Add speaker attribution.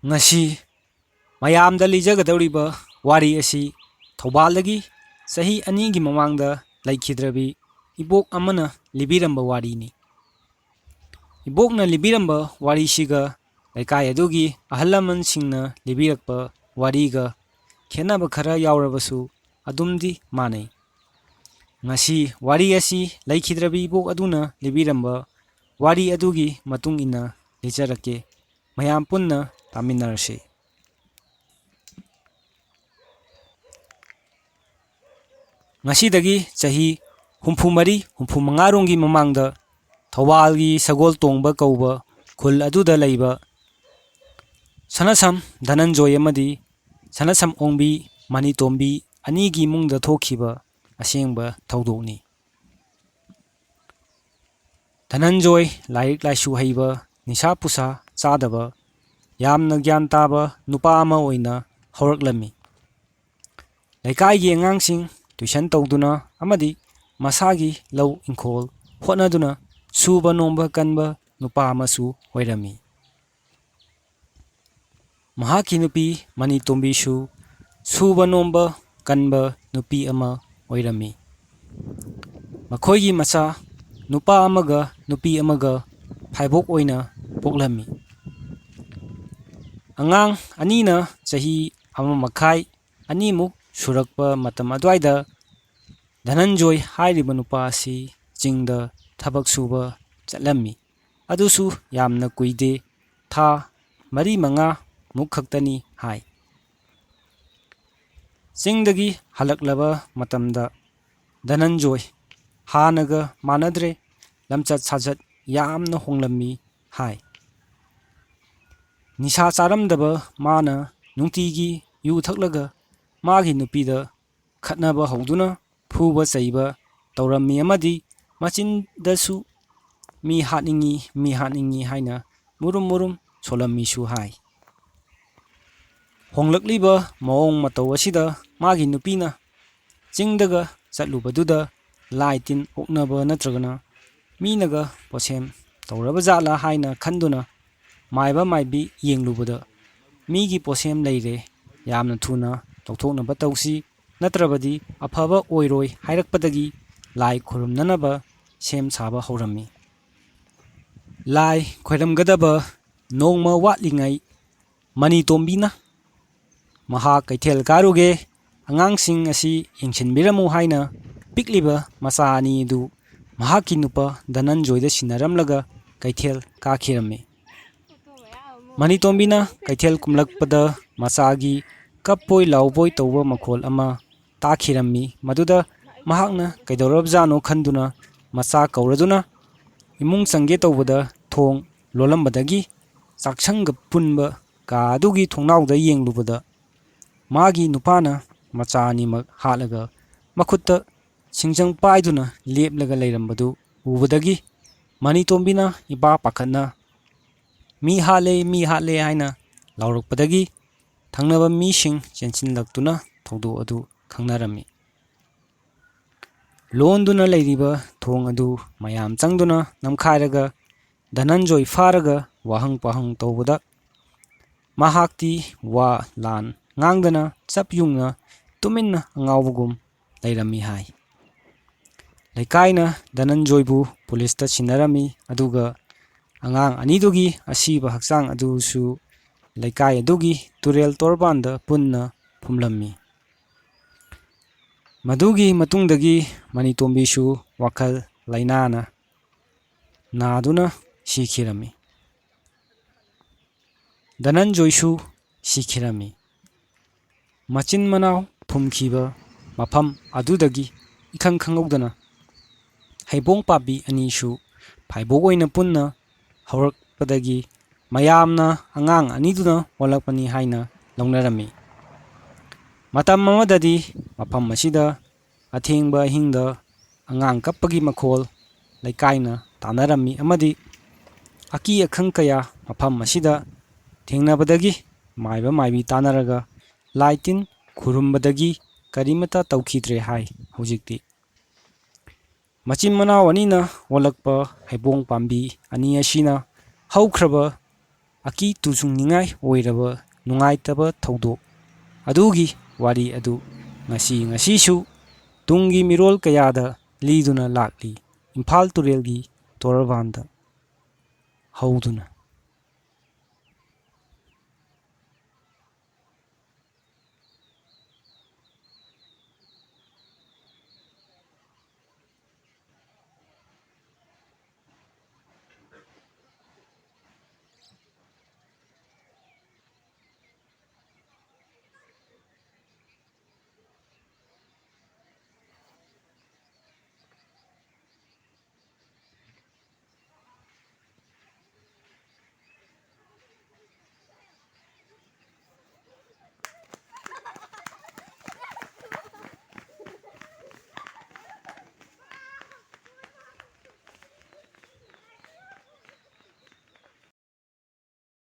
Speaker 1: ngasi mayamda lijagadauriba wari asi Thaubalagi sahi anigi mamangda laikhidrabi ibok amana libiramba warini. Ibokna libiramba warisiga laikai adugi ahalaman singna libirakpa wariga khenaba khara yaurabasu adumdi manai. Ngasi wari asi laikhidrabi ibok aduna libiramba wari adugi matung ina lijarake mayam punna taminarase. Ngasidagi chahi humfumari humfumangarungi mamangda Thaubalgi sagol tongba kauba khul aduda laiba Sanasam Dhananjoy amadi Sanasam Ongbi Manitombi anigi mungda thokhiba asengba thaudokni. Dhananjoy lairik laisu haiba nisa pusa chadaba yamna gyan taba nupa ama oina horaklami. Laikai angangsing tuition tawduna amadi masagi lau inkhol hotnaduna suba nomba kanba nupa amasu oirami. Mahaki nupi Manitombi su suba nomba kanba nupi ama oirami. Makhoigi macha nupa amaga nupi amaga phaibok oina poklami. Angang anina chahi ama makhai animuk surakpa matam adwaida Dhananjoy hairiba nupa asi chingda thabak suba chatlami. Adusu yamna kuide tha mari manga muk khaktani hai. Chingdagi halaklaba matamda Dhananjoy hanaga manadre lamchat sajat yamna honglami hai. Nisa charamdaba mana nungtigi yu thaklaga magi nupida khatnaba hauduna phuba chaiba tawrammi amadi machindasu mi hatningi haina murum solammi su hai. Honglakliba maong mataw asida magi nupina chingdaga chatlubaduda laitin oknaba natragana minaga posem tawraba jatla haina khanduna maiba maibi yenglubada migi posem leire yamna thuna tawthoknaba tawsi natrabadi afaba oiroi hairakpadagi lai khurumnanaba sem saba haurammi. Lai khoiramgadaba nongma watlingai Manitombina maha kaithel karuge angangsing asi yengsinbiramu haina pikliba macha ani du mahaki nupa Dhananjoyda sinaramlaga kaithel kakhirammi. Manitombina kaithel kumlakpada machagi kappoi lauboi tawba makhol ama takhirammi maduda mahakna kaidorabjano khanduna macha kauraduna imung changge tawbada thong lolambadagi chaksanga punba ka adugi thongnauda yenglubada magi nupana macha animak halaga makhutta singjang paiduna leplaga leirambadu ubadagi Manitombina iba pakhatna mi hale haina laurakpadagi thangnaba mising chensinlaktuna thaudo adu khangnarami. Londuna leiriba thong adu mayam changduna namkhairaga Dhananjoy faraga wahang pahang tawbada mahakti wa lan ngangdana chapyungna tuminna angawbugum leirami hai. Laikaina Dhananjoybu polista sinarami aduga angang anidugi asiba hakchang adusu laikai adugi turel torbanda punna phumlammi. Madugi matungdagi Manitombisu wakhal lainana naduna sikhirami. Dhananjoysu sikhirami. Machin manaw phumkhiba mafam adudagi ikhang khangudana haibong pabi anisu phaibok oina punna haurakpadagi mayamna angang aniduna olakpani haina launarami. Matam amadadi mafam asida athengba hingda angang kappagi makhol laikaina tanarami amadi aki akhang kaya mafam asida thengnabadagi maiba maibi tanaraga laitin khurumbadagi karimata tawkhidre hai hojikti. Machin manaw anina olakpa haibong pambi ani asina haukraba ꯑꯀꯤ ꯇꯨꯖꯨꯡꯅꯤꯡꯉꯥꯏ ꯑꯣꯏꯔꯕ ꯅꯨꯡꯉꯥꯏꯇꯕ ꯊꯧꯗꯣꯛ ꯑꯗꯨꯒꯤ ꯋꯥꯔꯤ ꯑꯗꯨ ꯉꯁꯤꯁꯨ ꯇꯨꯡꯒꯤ ꯃꯤꯔꯣꯜ ꯀꯌꯥꯗ ꯂꯤꯗꯨꯅ ꯂꯥꯛꯂꯤ, ꯏꯝꯐꯥꯜ ꯇꯨꯔꯦꯜꯒꯤ ꯇꯣꯔꯕꯥꯟꯗ ꯍꯧꯗꯨꯅ꯫